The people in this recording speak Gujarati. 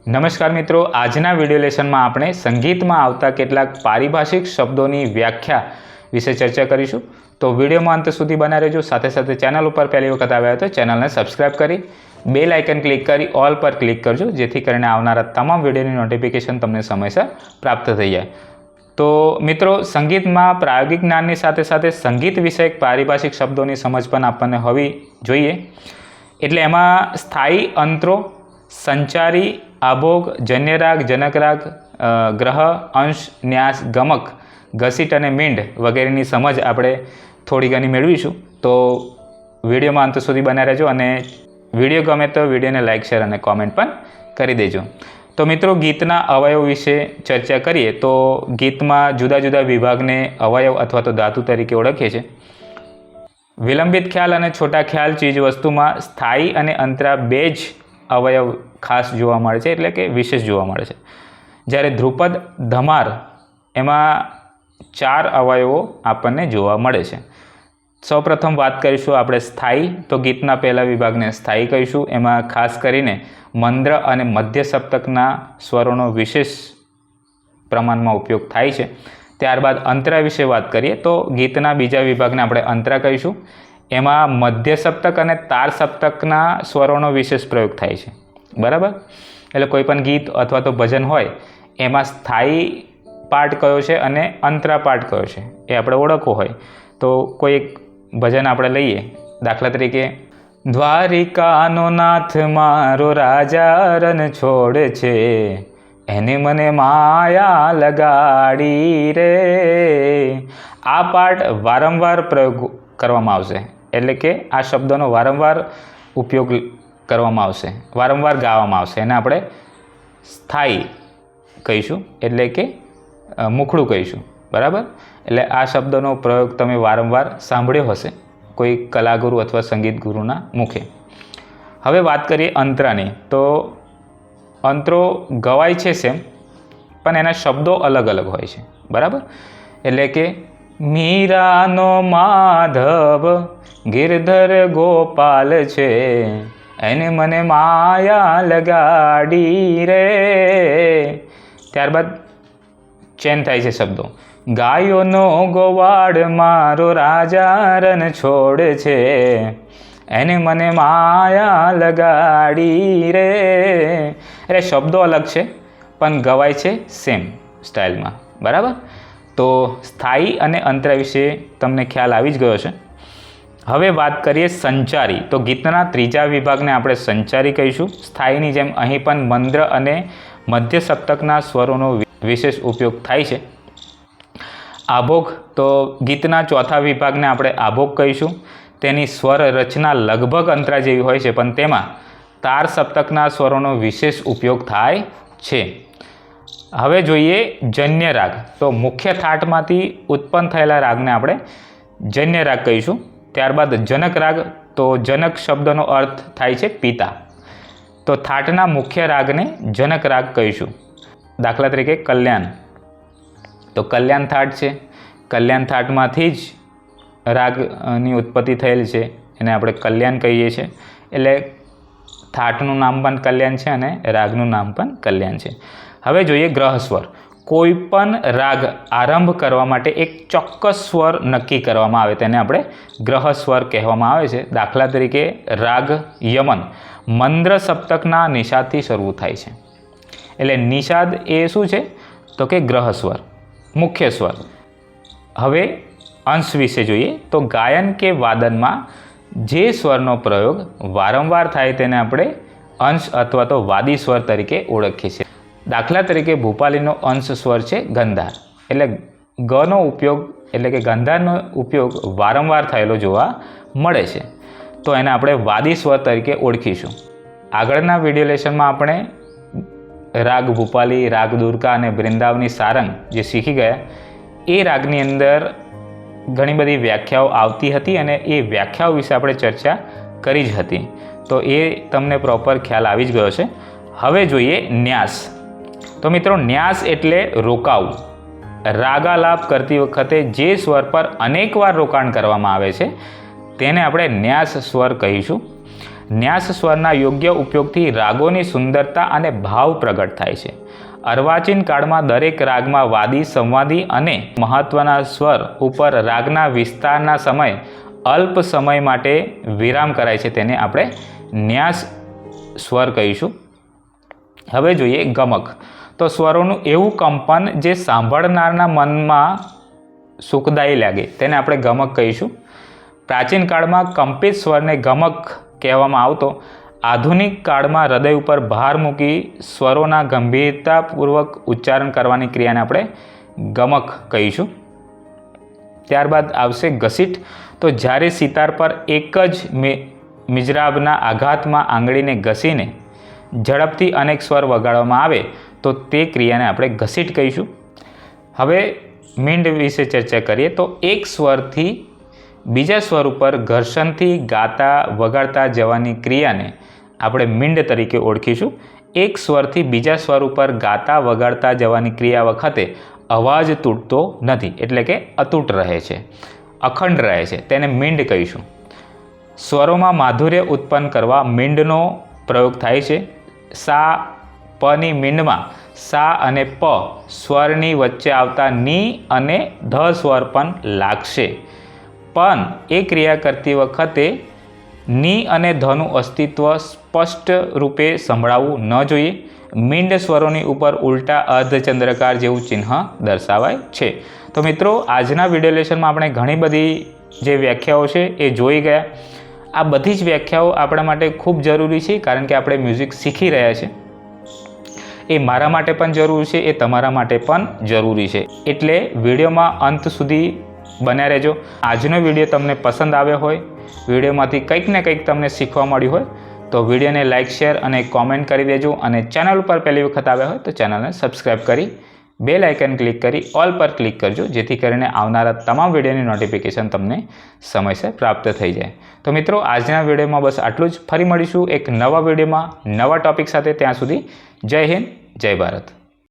નમસ્કાર મિત્રો, આજના વિડિયો લેસનમાં આપણે સંગીતમાં આવતા કેટલાક પારિભાષિક શબ્દોની વ્યાખ્યા વિશે ચર્ચા કરીશું। તો વિડિયોમાં અંત સુધી બના રહેજો। સાથે સાથે ચેનલ ઉપર પહેલી વખત આવ્યા હોય તો ચેનલને સબસ્ક્રાઇબ કરી બેલ આઇકન ક્લિક કરી ઓલ પર ક્લિક કરજો, જેથી કરીને આવનારા તમામ વિડિયોની નોટિફિકેશન તમને સમયસર પ્રાપ્ત થઈ જાય। તો મિત્રો, સંગીતમાં પ્રાયોગિક જ્ઞાનની સાથે સાથે સંગીત વિષયક પારિભાષિક શબ્દોની સમજ પણ આપણને હોવી જોઈએ। એટલે એમાં સ્થાયી અંતરો, સંચારી, આભોગ, જન્યરાગ, જનકરાગ, ગ્રહ, અંશ, ન્યાસ, ગમક, ઘસીટ અને મીંડ વગેરેની સમજ આપણે થોડી ઘણી મેળવીશું। તો વિડીયોમાં અંત સુધી બન્યા રહેજો અને વિડીયો ગમે તો વિડીયોને લાઇક, શેર અને કોમેન્ટ પણ કરી દેજો। તો મિત્રો, ગીતના અવયવ વિશે ચર્ચા કરીએ તો ગીતમાં જુદા જુદા વિભાગને અવયવ અથવા તો ધાતુ તરીકે ઓળખીએ છીએ। વિલંબિત ખ્યાલ અને છોટા ખ્યાલ ચીજ વસ્તુમાં સ્થાયી અને અંતરા બે જ અવયવ ખાસ જોવા મળે છે, એટલે કે વિશેષ જોવા મળે છે। જ્યારે ધ્રુપદ, ધમાર એમાં 4 અવયવો આપણને જોવા મળે છે। સૌપ્રથમ વાત કરીશું આપણે સ્થાયી, તો ગીતના પહેલા વિભાગને સ્થાયી કહીશું। એમાં ખાસ કરીને મંદ્ર અને મધ્ય સપ્તકના સ્વરોનો વિશેષ પ્રમાણમાં ઉપયોગ થાય છે। ત્યારબાદ અંતરા વિશે વાત કરીએ તો ગીતના બીજા વિભાગને આપણે અંતરા કહીશું। એમાં મધ્ય સપ્તક અને તાર સપ્તકના સ્વરોનો વિશેષ પ્રયોગ થાય છે, બરાબર। એટલે કોઈ પણ ગીત અથવા તો ભજન હોય એમાં સ્થાયી પાર્ટ કયો છે અને અંતરા પાર્ટ કયો છે એ આપણે ઓળખવું હોય તો કોઈ એક ભજન આપણે લઈએ, દાખલા તરીકે, દ્વારિકાનો નાથ મારો રાજા રણ છોડ છે, એને મને માયા લગાડી રે। આ પાર્ટ વારંવાર પ્રયોગ કરવામાં આવશે, એટલે કે આ શબ્દોનો વારંવાર ઉપયોગ કરવામાં આવશે, વારંવાર ગાવામાં આવશે। એને આપણે સ્થાયી કહીશું, એટલે કે મુખડું કહીશું, બરાબર। એટલે આ શબ્દનો પ્રયોગ તમે વારંવાર સાંભળ્યો હશે કોઈ કલાગુરુ અથવા સંગીત ગુરુના મુખે। હવે વાત કરીએ અંતરાની, તો અંતરો ગવાય છે સેમ, પણ એના શબ્દો અલગ અલગ હોય છે, બરાબર। એટલે કે મીરાનો માધવ ગિરધર ગોપાલ છે, એને મને માયા લગાડી રે। ત્યારબાદ ચેન્જ થાય છે શબ્દો, ગાયોનો ગોવાળ મારો રાજા રણ છોડ છે, એને મને માયા લગાડી રે। એટલે શબ્દો અલગ છે પણ ગવાય છે સેમ સ્ટાઇલમાં, બરાબર। તો સ્થાયી અને અંતરા વિશે તમને ખ્યાલ આવી જ ગયો છે। હવે વાત કરીએ સંચારી, તો ગીતના ત્રીજા વિભાગને આપણે સંચારી કહીશું। સ્થાયીની જેમ અહીં પણ મંદ્ર અને મધ્ય સપ્તકના સ્વરોનો વિશેષ ઉપયોગ થાય છે। આભોગ, તો ગીતના ચોથા વિભાગને આપણે આભોગ કહીશું। તેની સ્વર રચના લગભગ અંતરા જેવી હોય છે, પણ તેમાં તાર સપ્તકના સ્વરોનો વિશેષ ઉપયોગ થાય છે। હવે જોઈએ જન્ય રાગ, તો મુખ્ય થાટમાંથી ઉત્પન્ન થયેલા રાગને આપણે જન્ય રાગ કહીશું। ત્યારબાદ જનક રાગ, તો જનક શબ્દનો અર્થ થાય છે પિતા, તો થાટના મુખ્ય રાગને જનક રાગ કહીશું। દાખલા તરીકે કલ્યાણ, તો કલ્યાણ થાટ છે, કલ્યાણ થાટમાંથી જ રાગની ઉત્પત્તિ થયેલ છે, એને આપણે કલ્યાણ કહીએ છીએ। એટલે થાટનું નામ પણ કલ્યાણ છે અને રાગનું નામ પણ કલ્યાણ છે। હવે જોઈએ ગ્રહ સ્વર, કોઈ પણ રાગ આરંભ કરવા માટે એક ચોક્કસ સ્વર નક્કી કરવામાં આવે તેને આપણે ગ્રહ સ્વર કહેવામાં આવે છે। દાખલા તરીકે રાગ યમન મંદ્ર સપ્તકના નિષાદથી શરૂ થાય છે, એટલે નિષાદ એ શું છે તો કે ગ્રહ સ્વર, મુખ્ય સ્વર। હવે અંશ વિશે જોઈએ તો ગાયન કે વાદનમાં જે સ્વરનો પ્રયોગ વારંવાર થાય તેને આપણે અંશ અથવા તો વાદી સ્વર તરીકે ઓળખીએ છીએ। દાખલા તરીકે ભૂપાલીનો અંશ સ્વર છે ગંધાર, એટલે ગનો ઉપયોગ એટલે કે ગંધારનો ઉપયોગ વારંવાર થયેલો જોવા મળે છે, તો એને આપણે વાદી સ્વર તરીકે ઓળખીશું। આગળના વિડીયો લેસનમાં આપણે રાગ ભૂપાલી, રાગ દુર્ગા અને વૃંદાવની સારંગ જે શીખી ગયા, એ રાગની અંદર ઘણી બધી વ્યાખ્યાઓ આવતી હતી અને એ વ્યાખ્યાઓ વિશે આપણે ચર્ચા કરી જ હતી, તો એ તમને પ્રોપર ખ્યાલ આવી જ ગયો છે। હવે જોઈએ ન્યાસ, તો મિત્રો ન્યાસ એટલે રોકાવું। રાગાલાપ કરતી વખતે જે સ્વર પર અનેકવાર રોકાણ કરવામાં આવે છે તેને આપણે ન્યાસ સ્વર કહીશું। ન્યાસ સ્વરના યોગ્ય ઉપયોગથી રાગોની સુંદરતા અને ભાવ પ્રગટ થાય છે. અર્વાચીન કાળમાં દરેક રાગમાં વાદી, સંવાદી અને મહત્વના સ્વર ઉપર રાગના વિસ્તારના સમય અલ્પ સમય માટે વિરામ કરાય છે. તેને આપણે ન્યાસ સ્વર કહીશું. હવે જોઈએ ગમક. તો સ્વરોનું એવું કંપન જે સાંભળનારના મનમાં સુખદાયી લાગે તેને આપણે ગમક કહીશું. પ્રાચીન કાળમાં કંપિત સ્વરને ગમક કહેવામાં આવતો. આધુનિક કાળમાં હૃદય ઉપર ભાર મૂકી સ્વરોના ગંભીરતાપૂર્વક ઉચ્ચારણ કરવાની ક્રિયાને આપણે ગમક કહીશું. ત્યારબાદ આવશે ઘસીટ. તો જ્યારે સિતાર પર એક જ મિજરાબના આઘાતમાં આંગળીને ઘસીને ઝડપથી અનેક સ્વર વગાડવામાં આવે તો તે ક્રિયાને આપણે ઘસીટ કહીશું. હવે મીંડ વિશે ચર્ચા કરીએ તો એક સ્વરથી બીજા સ્વર ઉપર ઘર્ષણથી ગાતા વગાડતા જવાની ક્રિયાને આપણે મીંડ તરીકે ઓળખીશું. એક સ્વરથી બીજા સ્વર ઉપર ગાતા વગાડતા જવાની ક્રિયા વખતે અવાજ તૂટતો નથી, એટલે કે અતૂટ રહે છે, અખંડ રહે છે, તેને મીંડ કહીશું. સ્વરોમાં માધુર્ય ઉત્પન્ન કરવા મીંડનો પ્રયોગ થાય છે. સા પની મીંડમાં સા અને પ સ્વરની વચ્ચે આવતા ની અને ધ સ્વર પણ લાગશે, પણ એ ક્રિયા કરતી વખતે ની અને ધનું અસ્તિત્વ સ્પષ્ટ રૂપે સંભળાવવું ન જોઈએ. મીંડ સ્વરોની ઉપર ઉલટા અર્ધચંદ્રકાર જેવું ચિહ્ન દર્શાવાય છે. તો મિત્રો, આજના વિડીયો લેસનમાં આપણે ઘણી બધી જે વ્યાખ્યાઓ છે એ જોઈ ગયા. આ બધી જ વ્યાખ્યાઓ આપણા માટે ખૂબ જરૂરી છે, કારણ કે આપણે મ્યુઝિક શીખી રહ્યા છીએ. એ મારા માટે પણ જરૂરી છે, એ તમારા માટે પણ જરૂરી છે. એટલે વિડીયોમાં અંત સુધી બન્યા રહેજો. આજનો વિડીયો તમને પસંદ આવ્યો હોય, વિડીયોમાંથી કંઈક ને કંઈક તમને શીખવા મળ્યું હોય તો વિડીયોને લાઇક, શેર અને કોમેન્ટ કરી દેજો. અને ચેનલ ઉપર પહેલી વખત આવ્યા હોય તો ચેનલને સબસ્ક્રાઈબ કરી બેલ આઇકન ક્લિક કરી ઓલ પર ક્લિક કરજો, જેથી કરીને આવનારા તમામ વિડીયોની નોટિફિકેશન તમને સમયસર પ્રાપ્ત થઈ જાય. તો મિત્રો, આજના વિડીયોમાં બસ આટલું જ. ફરી મળીશું એક નવા વિડીયોમાં નવા ટોપિક સાથે. ત્યાં સુધી જય હિન્દ, જય ભારત.